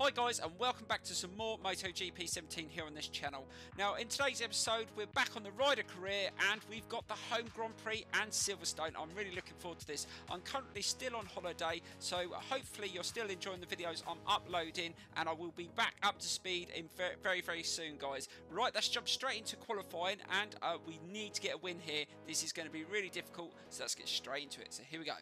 Hi guys, and welcome back to some more MotoGP 17 here on this channel. Now in today's episode we're back on the rider career and we've got the home Grand Prix and Silverstone. I'm really looking forward to this. I'm currently still on holiday, so hopefully you're still enjoying the videos I'm uploading, and I will be back up to speed in very soon, guys. Right, let's jump straight into qualifying, and we need to get a win here. This is going to be really difficult, so let's get straight into it. So here we go.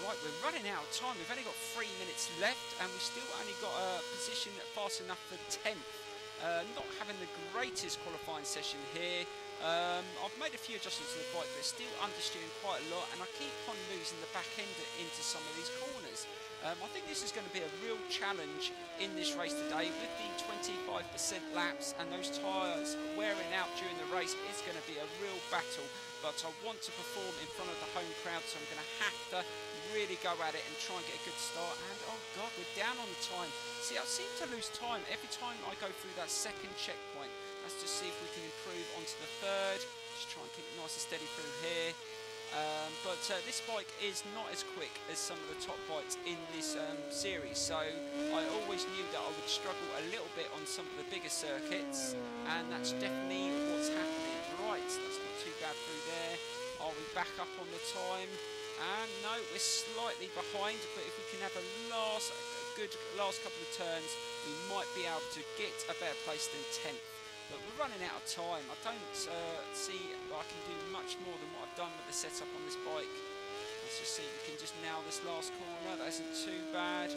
Right, we're running out of time. We've only got 3 minutes left and we've still only got a position fast enough for 10th. Not having the greatest qualifying session here. I've made a few adjustments to the bike, but it's still understeering quite a lot, and I keep on losing the back end into some of these corners. I think this is going to be a real challenge in this race today with the 25% laps and those tyres wearing out during the race. It's going to be a real battle, but I want to perform in front of the home crowd, so I'm going to have to really go at it and try and get a good start. And oh god, we're down on the time. See, I seem to lose time every time I go through that second checkpoint. Let's just see if we can improve onto the third. Just try and keep it nice and steady through here. But this bike is not as quick as some of the top bikes in this series, so I always knew that I would struggle a little bit on some of the bigger circuits, and that's definitely what's happening. Right, that's not too bad through there. Are we back up on the time? And no, we're slightly behind, but if we can have a good last couple of turns, we might be able to get a better place than 10th. But we're running out of time. I don't see I can do much more than what I've done with the setup on this bike. Let's just see if we can just nail this last corner. That isn't too bad.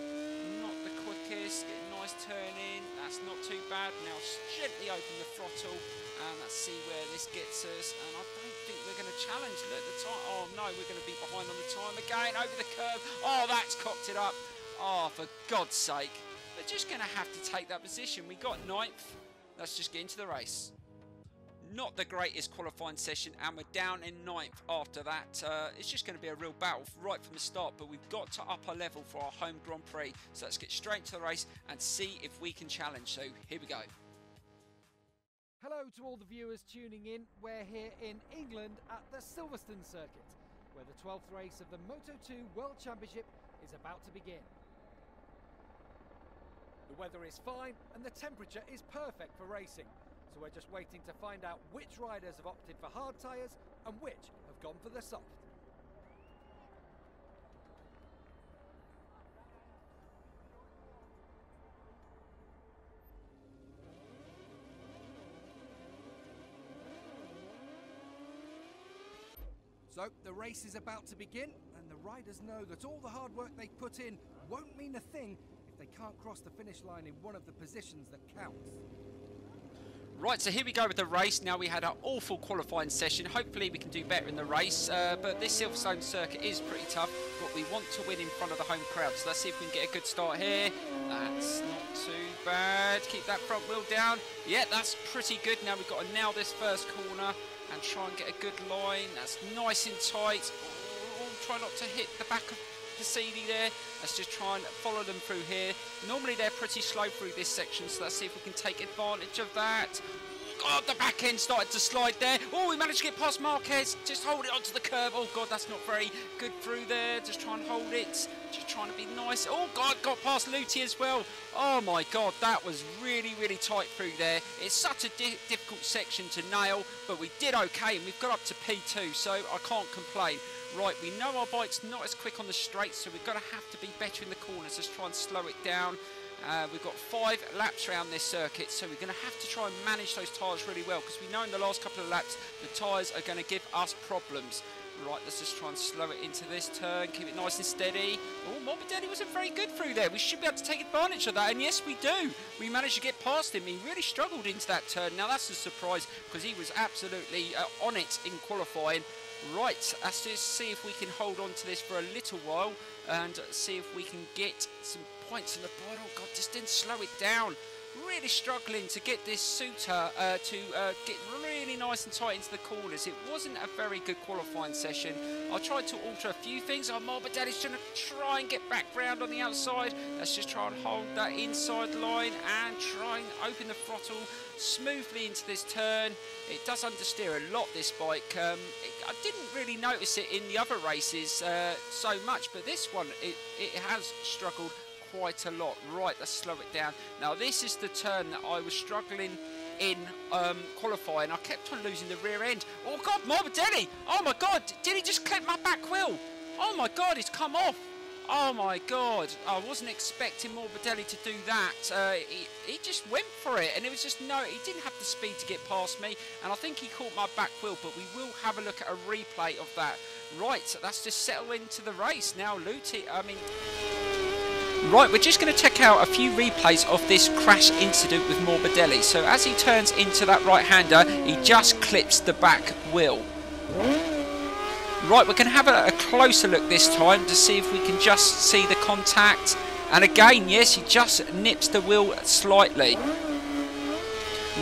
Not the quickest. Get a nice turn in. That's not too bad. Now gently open the throttle, and let's see where this gets us. And I don't think we're going to challenge. Look at the time. Oh no, we're going to be behind on the time again. Over the curve. Oh, that's cocked it up. Oh, for God's sake. We're just going to have to take that position. We got 9th. Let's just get into the race. Not the greatest qualifying session, and we're down in 9th after that. It's just going to be a real battle right from the start, but we've got to up our level for our home Grand Prix. So let's get straight into the race and see if we can challenge. So here we go. Hello to all the viewers tuning in. We're here in England at the Silverstone circuit, where the 12th race of the Moto2 World Championship is about to begin. The weather is fine and the temperature is perfect for racing, so we're just waiting to find out which riders have opted for hard tyres and which have gone for the soft. So the race is about to begin, and the riders know that all the hard work they put in won't mean a thing if they can't cross the finish line in one of the positions that counts. Right, so here we go with the race. Now, we had an awful qualifying session. Hopefully we can do better in the race, but this Silverstone circuit is pretty tough, but we want to win in front of the home crowd. So let's see if we can get a good start here. That's not too bad. Keep that front wheel down. Yeah, that's pretty good. Now we've got to nail this first corner and try and get a good line. That's nice and tight. Oh, try not to hit the back of Cassidy there. Let's just try and follow them through here. Normally they're pretty slow through this section, so let's see if we can take advantage of that. God, the back end started to slide there. Oh, we managed to get past Marquez. Just hold it onto the curb. Oh god, that's not very good through there. Just try and hold it. Just trying to be nice. Oh god, got past Luti as well. Oh my god, that was really tight through there. It's such a difficult section to nail, but we did okay, and we've got up to P2, so I can't complain. Right, we know our bike's not as quick on the straight, so we're going to have to be better in the corners. Let's try and slow it down. We've got 5 laps around this circuit, so we're going to have to try and manage those tyres really well, because we know in the last couple of laps the tyres are going to give us problems. Right, let's just try and slow it into this turn, keep it nice and steady. Oh, Morbidelli wasn't very good through there. We should be able to take advantage of that, and yes, we do. We managed to get past him. He really struggled into that turn. Now, that's a surprise, because he was absolutely on it in qualifying. Right, let's just see if we can hold on to this for a little while and see if we can get some points on the board. Oh god, just didn't slow it down. Really struggling to get this Suter to get really nice and tight into the corners. It wasn't a very good qualifying session. I tried to alter a few things. Oh, Morbidelli's going to try and get back round on the outside. Let's just try and hold that inside line and try and open the throttle smoothly into this turn. It does understeer a lot, this bike. I didn't really notice it in the other races so much, but this one, it has struggled quite a lot. Right, let's slow it down. Now this is the turn that I was struggling in qualifying. I kept on losing the rear end. Oh God, Morbidelli! Oh my God, did he just clip my back wheel? Oh my God, it's come off. Oh my God, I wasn't expecting Morbidelli to do that. He just went for it, and it was just, no, he didn't have the speed to get past me, and I think he caught my back wheel, but we will have a look at a replay of that. Right, so that's just settle into the race. Now, Right, we're just going to check out a few replays of this crash incident with Morbidelli. So as he turns into that right-hander, he just clips the back wheel. Right, we're going to have a closer look this time to see if we can just see the contact. And again, yes, he just nips the wheel slightly.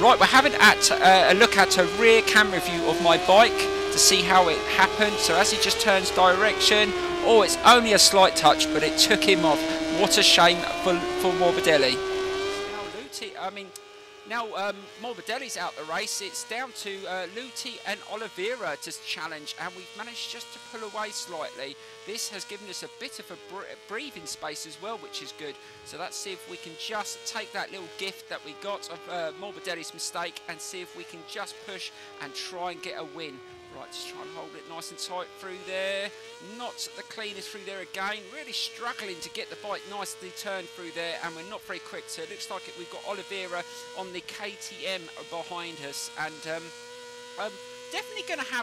Right, we're having a look at a rear camera view of my bike to see how it happened. So as he just turns direction, oh, it's only a slight touch, but it took him off. What a shame for Morbidelli. Now, Morbidelli's out the race. It's down to Luti and Oliveira to challenge, and we've managed just to pull away slightly. This has given us a bit of a breathing space as well, which is good. So let's see if we can just take that little gift that we got of Morbidelli's mistake and see if we can just push and try and get a win. Right, just try and hold it nice and tight through there. Not the cleanest through there again. Really struggling to get the bike nicely turned through there, and we're not very quick. So it looks like we've got Oliveira on the KTM behind us, and definitely going to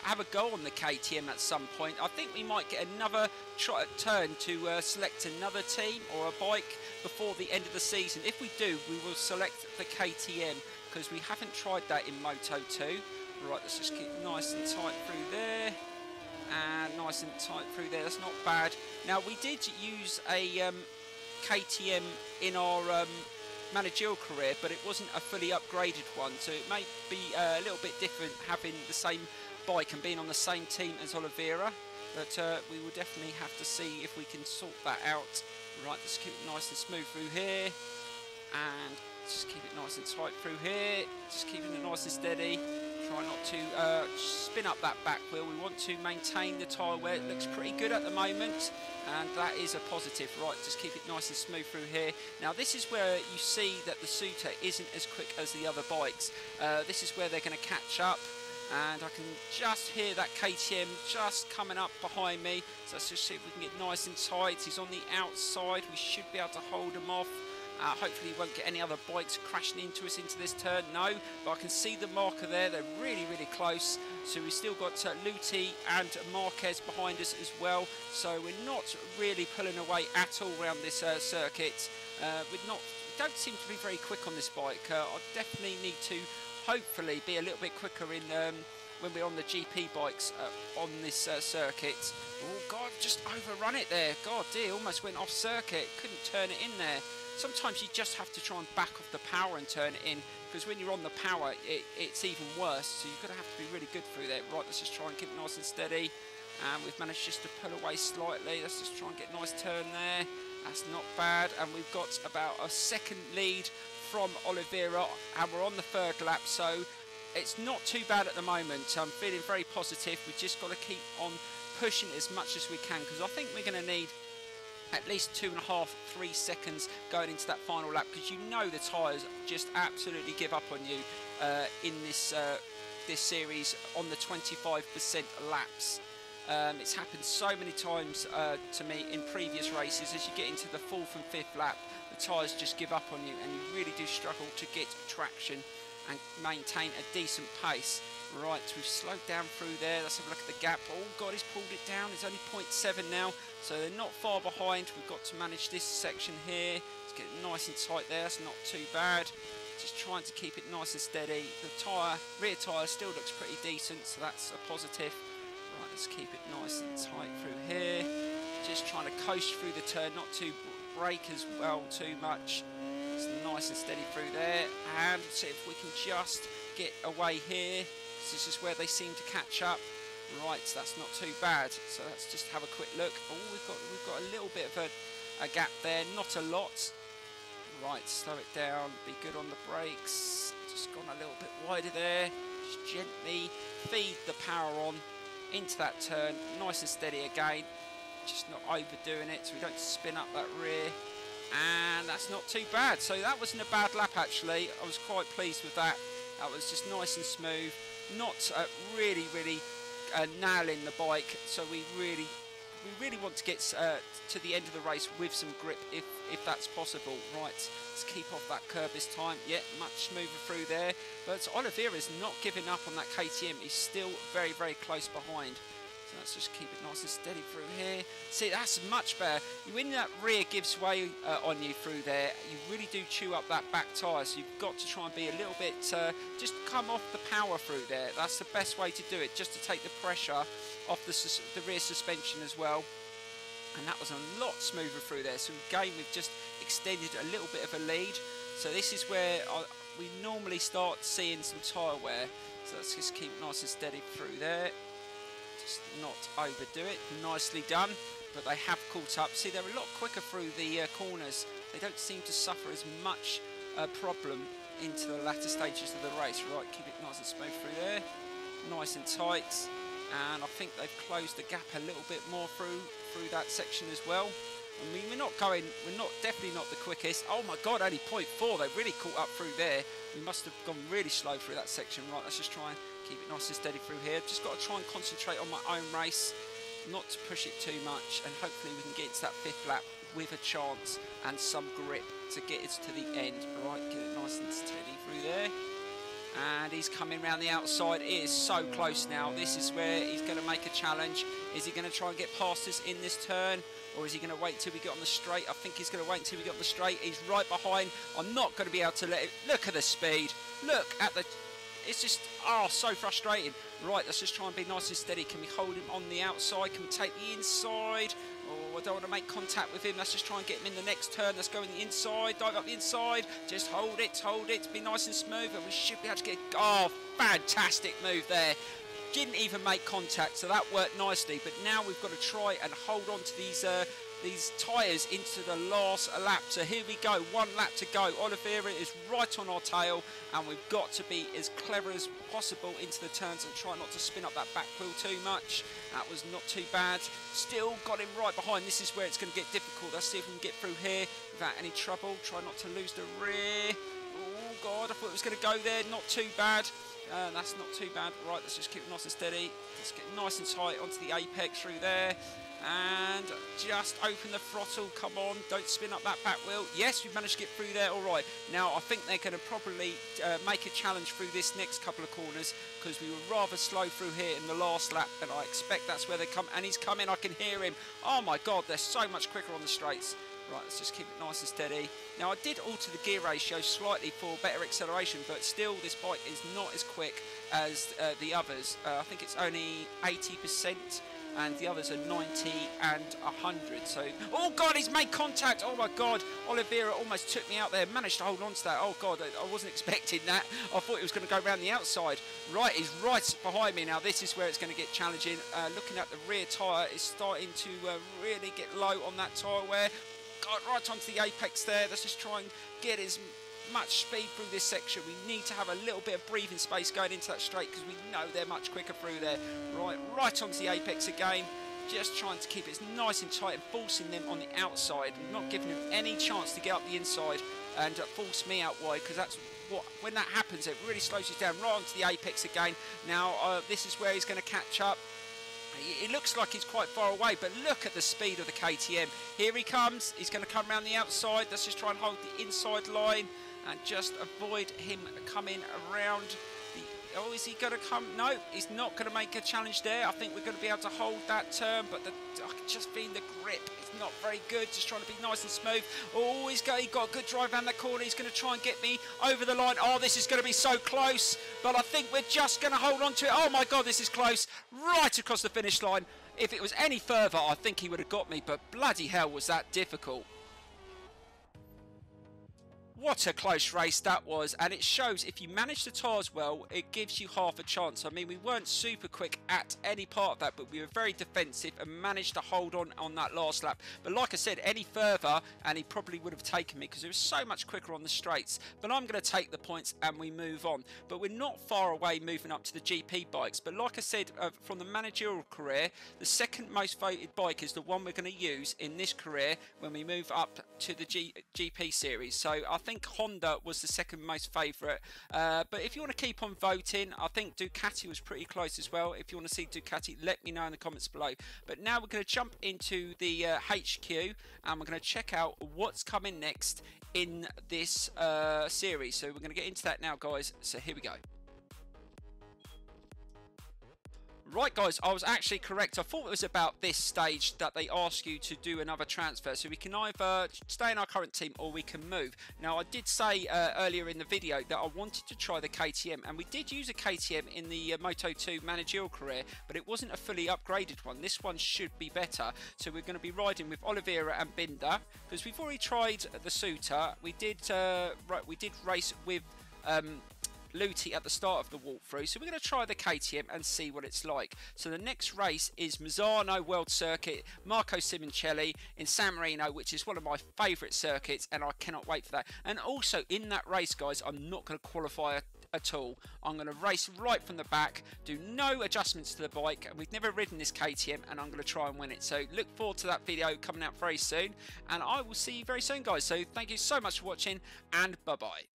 have a go on the KTM at some point. I think we might get another turn to select another team or a bike before the end of the season. If we do, we will select the KTM because we haven't tried that in Moto2. Right, let's just keep nice and tight through there, and nice and tight through there. That's not bad. Now, we did use a KTM in our managerial career, but it wasn't a fully upgraded one, so it may be a little bit different having the same bike and being on the same team as Oliveira, but we will definitely have to see if we can sort that out. Right, let's keep it nice and smooth through here, and just keep it nice and tight through here, just keeping it nice and steady. Try not to spin up that back wheel. We want to maintain the tyre where it looks pretty good at the moment, and that is a positive. Right, just keep it nice and smooth through here. Now this is where you see that the Suter isn't as quick as the other bikes. This is where they're going to catch up, and I can just hear that KTM just coming up behind me. So let's just see if we can get nice and tight. He's on the outside. We should be able to hold him off. Hopefully we won't get any other bikes crashing into us into this turn, no, but I can see the marker there. They're really, really close. So we've still got Luti and Marquez behind us as well. So we're not really pulling away at all around this circuit. We don't seem to be very quick on this bike. I definitely need to hopefully be a little bit quicker in when we're on the GP bikes on this circuit. Oh God, just overrun it there. God dear, almost went off circuit. Couldn't turn it in there. Sometimes you just have to try and back off the power and turn it in, because when you're on the power, it's even worse. So you're going to have to be really good through there. Right, let's just try and keep it nice and steady. And we've managed just to pull away slightly. Let's just try and get a nice turn there. That's not bad. And we've got about a second lead from Oliveira, and we're on the third lap. So it's not too bad at the moment. I'm feeling very positive. We've just got to keep on pushing as much as we can, because I think we're going to need at least 2.5–3 seconds going into that final lap, because you know the tyres just absolutely give up on you in this series on the 25% laps. It's happened so many times to me in previous races. As you get into the 4th and 5th lap, the tyres just give up on you, and you really do struggle to get traction and maintain a decent pace. Right, we've slowed down through there. Let's have a look at the gap. Oh God, he's pulled it down. It's only 0.7 now, so they're not far behind. We've got to manage this section here. Let's get it nice and tight there. That's not too bad. Just trying to keep it nice and steady. The rear tyre still looks pretty decent, so that's a positive. Right, let's keep it nice and tight through here. Just trying to coast through the turn, not to brake as well too much. It's nice and steady through there, and see if we can just get away here. This is where they seem to catch up. Right, so that's not too bad. So let's just have a quick look. Oh, we've got a little bit of a gap there, not a lot. Right, slow it down, be good on the brakes. Just gone a little bit wider there. Just gently feed the power on into that turn, nice and steady again. just not overdoing it so we don't spin up that rear. And that's not too bad. So that wasn't a bad lap actually. I was quite pleased with that. That was just nice and smooth. Not really nailing the bike. So we really want to get to the end of the race with some grip if that's possible. Right, let's keep off that curb this time. Yeah, much smoother through there. But Oliveira's not giving up on that KTM. He's still very close behind. So let's just keep it nice and steady through here. See, that's much better. When that rear gives way on you through there, you really do chew up that back tyre. So you've got to try and be a little bit, just come off the power through there. That's the best way to do it, just to take the pressure off the rear suspension as well. And that was a lot smoother through there. So again, we've just extended a little bit of a lead. So this is where we normally start seeing some tyre wear. So let's just keep nice and steady through there. Just not overdo it. Nicely done. But they have caught up. See, they're a lot quicker through the corners. They don't seem to suffer as much problem into the latter stages of the race. Right, keep it nice and smooth through there. Nice and tight. And I think they've closed the gap a little bit more through that section as well. I mean, definitely not the quickest. Oh my God, only 0.4. They really caught up through there. We must have gone really slow through that section. Right, let's just try and keep it nice and steady through here. Just got to try and concentrate on my own race, not to push it too much, and hopefully we can get to that 5th lap with a chance and some grip to get us to the end. Right, get it nice and steady through there. And he's coming around the outside. It is so close now. This is where he's going to make a challenge. Is he going to try and get past us in this turn, or is he going to wait till we get on the straight? I think he's going to wait until we get on the straight. He's right behind. I'm not going to be able to let it. Look at the speed. Look at the. It's just, oh, so frustrating. Right, let's just try and be nice and steady. Can we hold him on the outside? Can we take the inside? Oh, I don't want to make contact with him. Let's just try and get him in the next turn. Let's go in the inside, dive up the inside. Just hold it, be nice and smooth, and we should be able to get, oh, fantastic move there. Didn't even make contact, so that worked nicely. But now we've got to try and hold on to these tyres into the last lap. So here we go, 1 lap to go. Oliveira is right on our tail, and we've got to be as clever as possible into the turns and try not to spin up that back wheel too much. That was not too bad. Still got him right behind. This is where it's going to get difficult. Let's see if we can get through here without any trouble. Try not to lose the rear. Oh God, I thought it was going to go there. Not too bad. That's not too bad. Right, let's just keep it nice and steady. Let's get nice and tight onto the apex through there. And just open the throttle. Come on, don't spin up that back wheel. Yes, we've managed to get through there. All right, now I think they're going to probably make a challenge through this next couple of corners, because we were rather slow through here in the last lap, and I expect that's where they come. And he's coming. I can hear him. Oh my God, they're so much quicker on the straights. Right, let's just keep it nice and steady. Now, I did alter the gear ratio slightly for better acceleration, but still this bike is not as quick as the others. I think it's only 80%, and the others are 90 and 100. So, oh God, he's made contact. Oh my God, Oliveira almost took me out there. Managed to hold on to that. Oh God, I wasn't expecting that. I thought he was going to go around the outside. Right, he's right behind me now. This is where it's going to get challenging. Looking at the rear tyre, it's starting to really get low on that tyre wear. Got right onto the apex there. Let's just try and get as much speed through this section. We need to have a little bit of breathing space going into that straight, because we know they're much quicker through there. Right onto the apex again. Just trying to keep it nice and tight and forcing them on the outside, and not giving them any chance to get up the inside and force me out wide, because that's what, when that happens, it really slows us down. Right onto the apex again. Now this is where he's going to catch up. It looks like he's quite far away, but look at the speed of the KTM. Here he comes. He's going to come around the outside. Let's just try and hold the inside line and just avoid him coming around. Oh, is he going to come? No, he's not going to make a challenge there. I think we're going to be able to hold that turn, but just feeling the grip is not very good. Just trying to be nice and smooth. Oh, he got a good drive around that corner. He's going to try and get me over the line. Oh, this is going to be so close, but I think we're just going to hold on to it. Oh my God, this is close. Right across the finish line. If it was any further, I think he would have got me, but bloody hell was that difficult. What a close race that was, and it shows if you manage the tyres well, it gives you half a chance. I mean, we weren't super quick at any part of that, but we were very defensive and managed to hold on that last lap. But like I said, any further and he probably would have taken me because it was so much quicker on the straights. But I'm going to take the points and we move on. But we're not far away moving up to the GP bikes. But like I said, from the managerial career, the second most voted bike is the one we're going to use in this career when we move up to the GP series. So I think Honda was the second most favourite, but if you want to keep on voting, I think Ducati was pretty close as well. If you want to see Ducati, let me know in the comments below. But now we're going to jump into the HQ and we're going to check out what's coming next in this series. So we're going to get into that now, guys. So here we go. Right, guys, I was actually correct. I thought it was about this stage that they ask you to do another transfer. So we can either stay in our current team or we can move. Now, I did say earlier in the video that I wanted to try the KTM. And we did use a KTM in the Moto2 managerial career, but it wasn't a fully upgraded one. This one should be better. So we're going to be riding with Oliveira and Binder. Because we've already tried the Suter. We did race with... Luti at the start of the walkthrough, so we're going to try the KTM and see what it's like. So the next race is Misano World Circuit, Marco Simoncelli in San Marino, which is one of my favourite circuits, and I cannot wait for that. And also in that race, guys, I'm not going to qualify at all. I'm going to race right from the back, do no adjustments to the bike, and we've never ridden this KTM, and I'm going to try and win it. So look forward to that video coming out very soon, and I will see you very soon, guys. So thank you so much for watching, and bye bye.